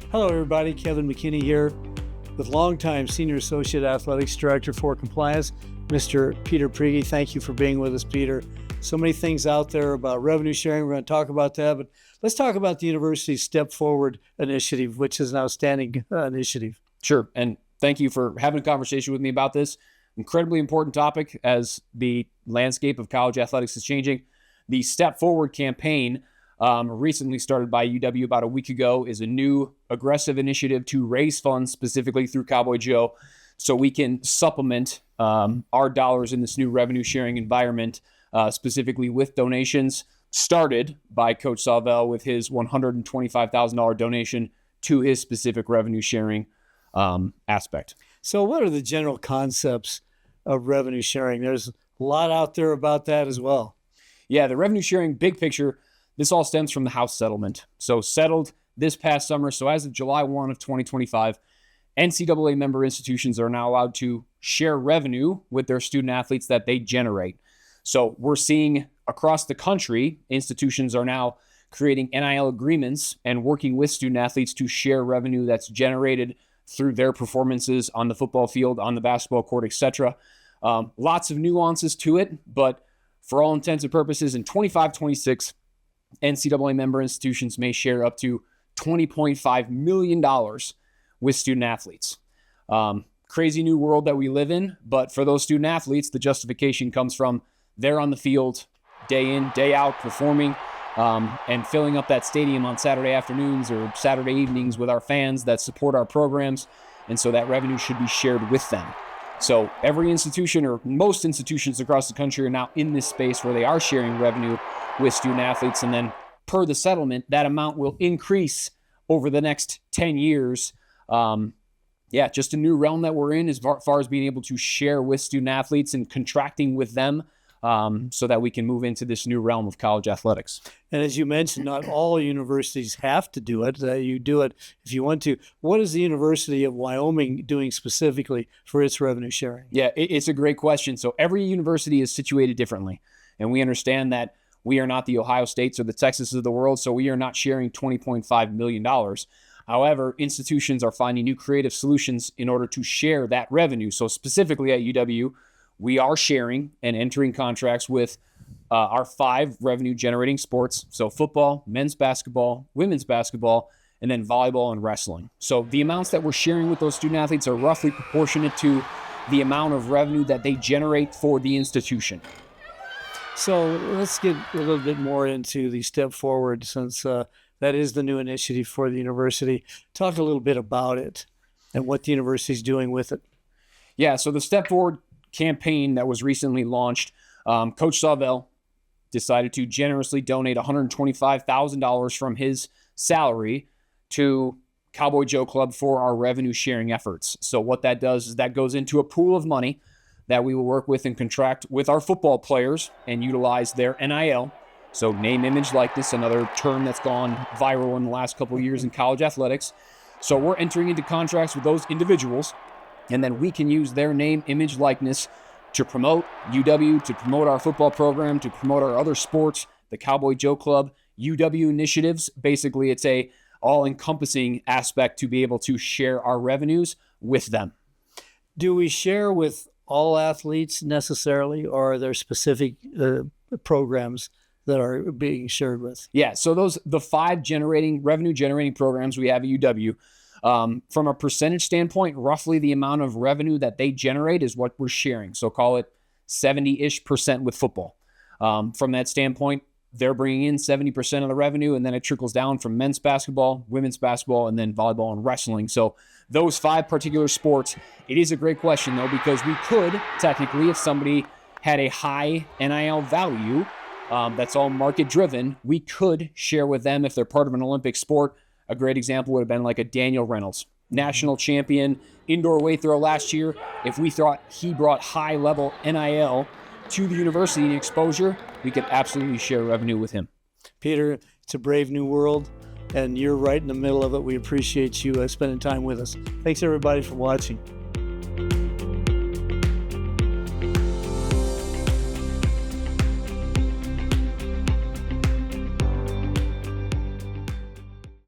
Hello, everybody. Kevin McKinney here with longtime Senior Associate Athletics Director for Compliance, Mr. Peter Prigge. Thank you for being with us, Peter. So many things out there about revenue sharing. We're going to talk about that, but let's talk about the university's Step Forward initiative, which is an outstanding initiative. Sure, and thank you for having a conversation with me about this incredibly important topic as the landscape of college athletics is changing. The Step Forward campaign, recently started by UW about a week ago, is a new aggressive initiative to raise funds specifically through Cowboy Joe so we can supplement our dollars in this new revenue sharing environment, specifically with donations started by Coach Sawvel with his $125,000 donation to his specific revenue sharing aspect. So what are the general concepts of revenue sharing? There's a lot out there about that as well. Yeah, the revenue sharing big picture, this all stems from the House settlement. So settled this past summer. So as of July 1 of 2025, NCAA member institutions are now allowed to share revenue with their student athletes that they generate. So we're seeing across the country, institutions are now creating NIL agreements and working with student athletes to share revenue that's generated through their performances on the football field, on the basketball court, etc. Lots of nuances to it, but for all intents and purposes, in 25-26, NCAA member institutions may share up to $20.5 million with student athletes. Crazy new world that we live in, but for those student athletes, the justification comes from they're on the field day in, day out, performing and filling up that stadium on Saturday afternoons or Saturday evenings with our fans that support our programs, and so that revenue should be shared with them. So every institution, or most institutions across the country, are now in this space where they are sharing revenue with student athletes, and then per the settlement, that amount will increase over the next 10 years. Just a new realm that we're in as far as being able to share with student athletes and contracting with them so that we can move into this new realm of college athletics. And as you mentioned, not all universities have to do it. You do it if you want to. What is the University of Wyoming doing specifically for its revenue sharing? Yeah, it's a great question. So every university is situated differently. And we understand that we are not the Ohio States or the Texas of the world, so we are not sharing $20.5 million. However, institutions are finding new creative solutions in order to share that revenue. So specifically at UW, we are sharing and entering contracts with our 5 revenue-generating sports. So football, men's basketball, women's basketball, and then volleyball and wrestling. So the amounts that we're sharing with those student athletes are roughly proportionate to the amount of revenue that they generate for the institution. So let's get a little bit more into the Step Forward, since that is the new initiative for the university. Talk a little bit about it and what the university is doing with it. Yeah, so the Step Forward campaign that was recently launched, Coach Sawvel decided to generously donate $125,000 from his salary to Cowboy Joe Club for our revenue sharing efforts. So what that does is that goes into a pool of money that we will work with and contract with our football players and utilize their NIL. So name, image, likeness, another term that's gone viral in the last couple of years in college athletics. So we're entering into contracts with those individuals, and then we can use their name, image, likeness to promote UW, to promote our football program, to promote our other sports, the Cowboy Joe Club, UW initiatives. Basically, it's a all-encompassing aspect to be able to share our revenues with them. Do we share with all athletes necessarily, or are there specific programs that are being shared with? Yeah, so the 5 revenue-generating programs we have at UW, from a percentage standpoint, roughly the amount of revenue that they generate is what we're sharing. So call it 70-ish% with football. From that standpoint, they're bringing in 70% of the revenue, and then it trickles down from men's basketball, women's basketball, and then volleyball and wrestling. So those 5 particular sports, it is a great question, though, because we could technically, if somebody had a high NIL value, that's all market-driven, we could share with them if they're part of an Olympic sport. A great example would have been like a Daniel Reynolds, national champion, indoor weight throw last year. If we thought he brought high-level NIL to the university and exposure, we could absolutely share revenue with him. Peter, it's a brave new world, and you're right in the middle of it. We appreciate you spending time with us. Thanks, everybody, for watching.